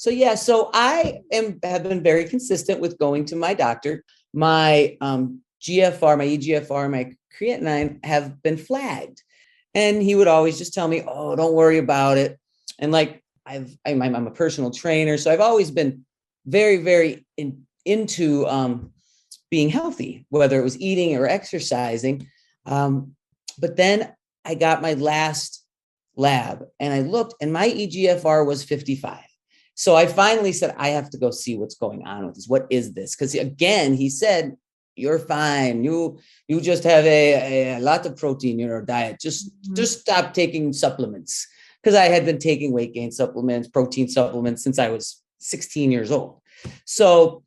So yeah, so have been very consistent with going to my doctor. My GFR, my EGFR, my creatinine have been flagged. And he would always just tell me, oh, don't worry about it. And like I'm a personal trainer. So I've always been very, very into being healthy, whether it was eating or exercising. But then I got my last lab and I looked and my EGFR was 55. So I finally said, I have to go see what's going on with this. What is this? Because again, he said, you're fine. You just have a lot of protein in your diet. Just stop taking supplements. Because I had been taking weight gain supplements, protein supplements since I was 16 years old. So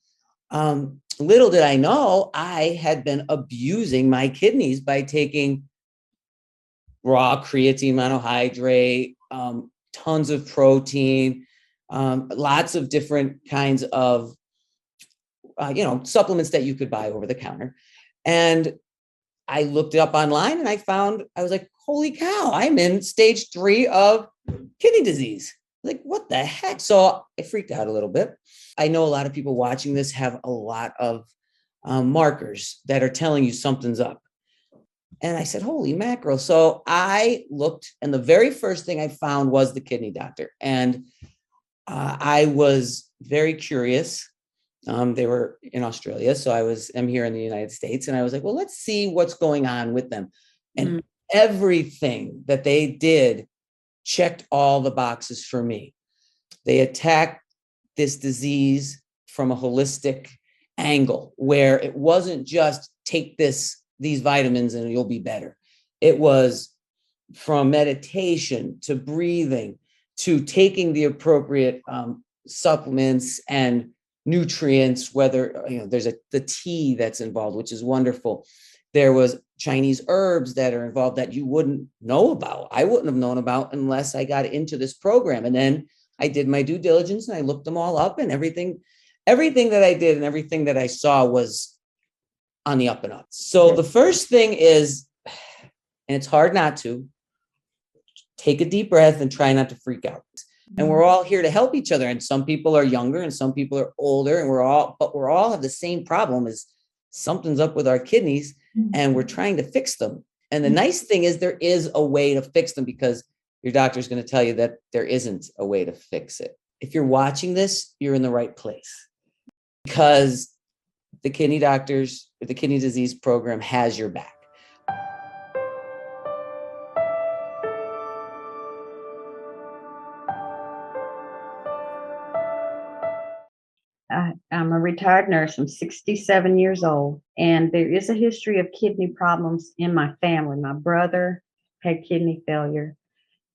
little did I know, I had been abusing my kidneys by taking raw creatine monohydrate, tons of protein, lots of different kinds of supplements that you could buy over the counter. And I looked it up online and I was like, holy cow, I'm in stage 3 of kidney disease. Like, what the heck? So I freaked out a little bit. I know a lot of people watching this have a lot of markers that are telling you something's up. And I said, holy mackerel. So I looked, and the very first thing I found was the kidney doctor. And I was very curious. They were in Australia. So I'm here in the United States. And I was like, well, let's see what's going on with them. And everything that they did checked all the boxes for me. They attacked this disease from a holistic angle where it wasn't just take these vitamins and you'll be better. It was from meditation to breathing to taking the appropriate supplements and nutrients, whether, there's the tea that's involved, which is wonderful. There was Chinese herbs that are involved that you wouldn't know about. I wouldn't have known about unless I got into this program. And then I did my due diligence and I looked them all up, and everything that I did and everything that I saw was on the up and up. So the first thing is, and it's hard not to, take a deep breath and try not to freak out. And we're all here to help each other. And some people are younger and some people are older, and we're all have the same problem, is something's up with our kidneys and we're trying to fix them. And the nice thing is there is a way to fix them, because your doctor is going to tell you that there isn't a way to fix it. If you're watching this, you're in the right place, because the kidney doctors, the kidney disease program has your back. I'm a retired nurse. I'm 67 years old, and there is a history of kidney problems in my family. My brother had kidney failure,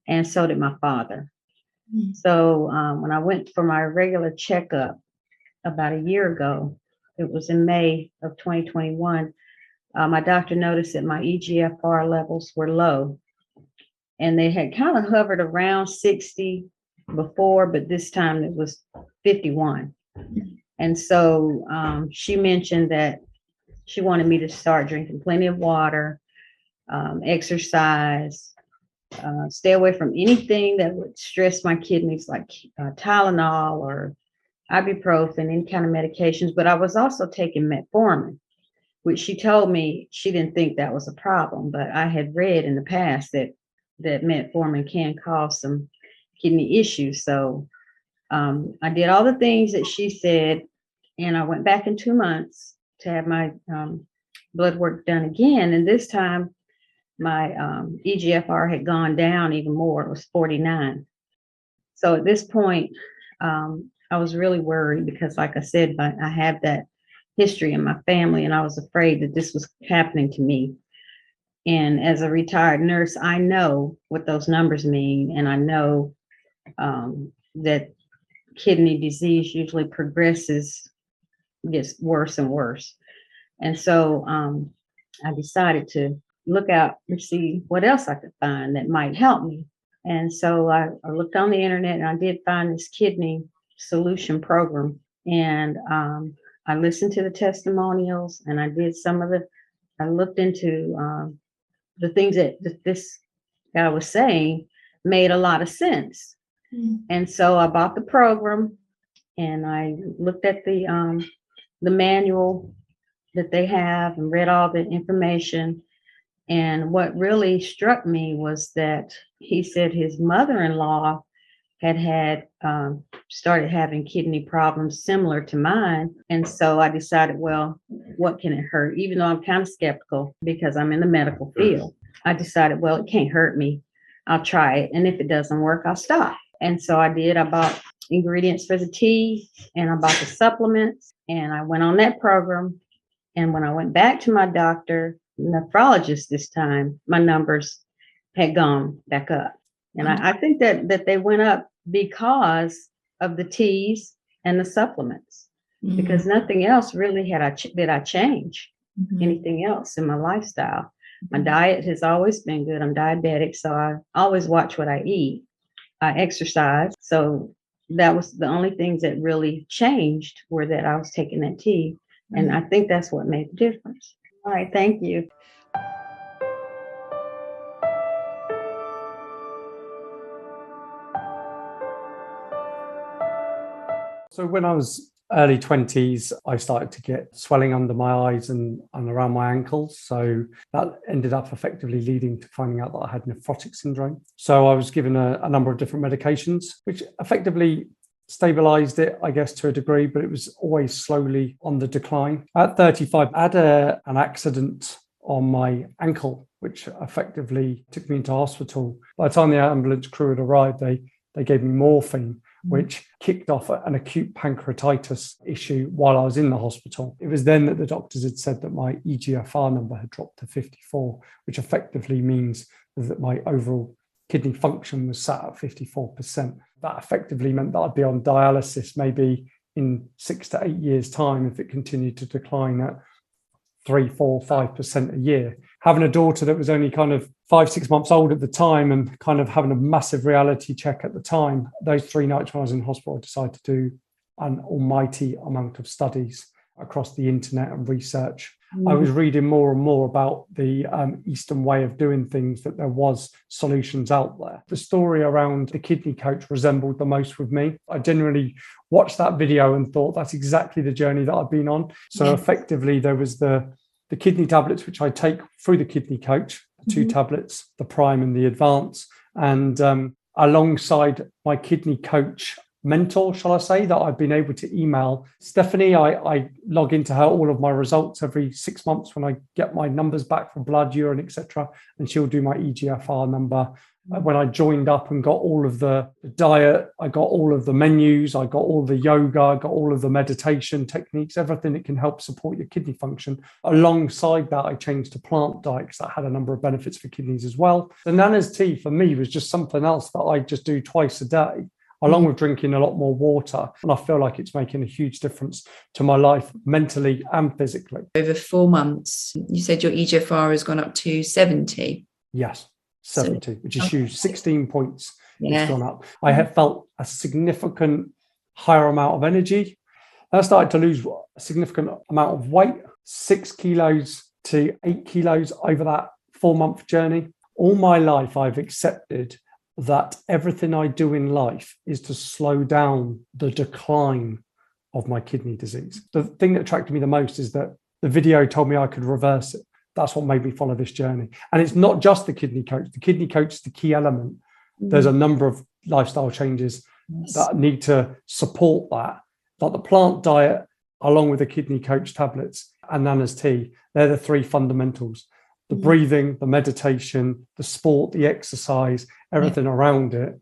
and so did my father. So when I went for my regular checkup about a year ago, it was in May of 2021, my doctor noticed that my EGFR levels were low, and they had kind of hovered around 60 before, but this time it was 51. And so she mentioned that she wanted me to start drinking plenty of water, exercise, stay away from anything that would stress my kidneys, like Tylenol or ibuprofen, any kind of medications. But I was also taking metformin, which she told me she didn't think that was a problem. But I had read in the past that metformin can cause some kidney issues. So I did all the things that she said, and I went back in 2 months to have my blood work done again. And this time my EGFR had gone down even more. It was 49. So at this point, I was really worried because, like I said, I have that history in my family, and I was afraid that this was happening to me. And as a retired nurse, I know what those numbers mean, and I know that kidney disease usually progresses, gets worse and worse. And so I decided to look out and see what else I could find that might help me. And so I looked on the internet, and I did find this kidney solution program. And I listened to the testimonials, and I looked into the things that this guy was saying made a lot of sense. And so I bought the program, and I looked at the manual that they have and read all the information. And what really struck me was that he said his mother-in-law had started having kidney problems similar to mine. And so I decided, well, what can it hurt? Even though I'm kind of skeptical because I'm in the medical field, I decided, well, it can't hurt me. I'll try it. And if it doesn't work, I'll stop. And so I did. I bought ingredients for the tea and I bought the supplements and I went on that program. And when I went back to my doctor, nephrologist this time, my numbers had gone back up. And I think that they went up because of the teas and the supplements, because nothing else really did I change anything else in my lifestyle. My diet has always been good. I'm diabetic, so I always watch what I eat. I exercise. So that was the only things that really changed were that I was taking that tea. And I think that's what made the difference. All right. Thank you. So when I was early 20s, I started to get swelling under my eyes and around my ankles. So that ended up effectively leading to finding out that I had nephrotic syndrome. So I was given a number of different medications, which effectively stabilized it, I guess, to a degree, but it was always slowly on the decline. At 35, I had an accident on my ankle, which effectively took me into hospital. By the time the ambulance crew had arrived, they gave me morphine, which kicked off an acute pancreatitis issue while I was in the hospital. It was then that the doctors had said that my EGFR number had dropped to 54, which effectively means that my overall kidney function was sat at 54%. That effectively meant that I'd be on dialysis maybe in 6 to 8 years' time if it continued to decline at 3, 4, 5% a year. Having a daughter that was only kind of 5, 6 months old at the time and kind of having a massive reality check at the time, those 3 nights when I was in hospital, I decided to do an almighty amount of studies across the internet and research. I was reading more and more about the Eastern way of doing things, that there was solutions out there. The story around the kidney coach resembled the most with me. I genuinely watched that video and thought that's exactly the journey that I've been on. So effectively there was the kidney tablets, which I take through the kidney coach, the 2 tablets, the prime and the advance. And alongside my kidney coach mentor, shall I say, that I've been able to email Stephanie. I log into her all of my results every 6 months when I get my numbers back for blood, urine, etc. And she'll do my EGFR number. When I joined up and got all of the diet, I got all of the menus, I got all the yoga, I got all of the meditation techniques, everything that can help support your kidney function. Alongside that, I changed to plant diet because that had a number of benefits for kidneys as well. The Nana's tea for me was just something else that I just do twice a day, along with drinking a lot more water. And I feel like it's making a huge difference to my life mentally and physically. Over 4 months, you said your EGFR has gone up to 70. Yes, 70, which is huge. 16 points it's gone up. I have felt a significant higher amount of energy. I started to lose a significant amount of weight, 6 kilos to 8 kilos over that 4-month journey. All my life, I've accepted that everything I do in life is to slow down the decline of my kidney disease. The thing that attracted me the most is that the video told me I could reverse it. That's what made me follow this journey. And it's not just the kidney coach. The kidney coach is the key element. There's a number of lifestyle changes that need to support that. Like the plant diet, along with the kidney coach tablets and Nana's tea, they're the 3 fundamentals. The breathing, the meditation, the sport, the exercise, everything around it,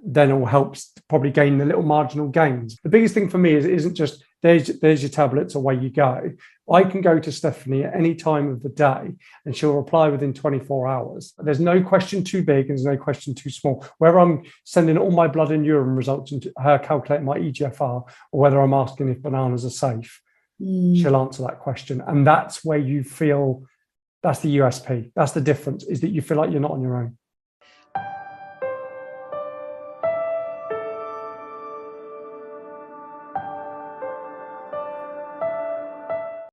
then all helps probably gain the little marginal gains. The biggest thing for me is it isn't just there's your tablets, away you go. I can go to Stephanie at any time of the day and she'll reply within 24 hours. There's no question too big and there's no question too small. Whether I'm sending all my blood and urine results and her calculating my EGFR, or whether I'm asking if bananas are safe, she'll answer that question. And that's where you feel, that's the USP. That's the difference, is that you feel like you're not on your own.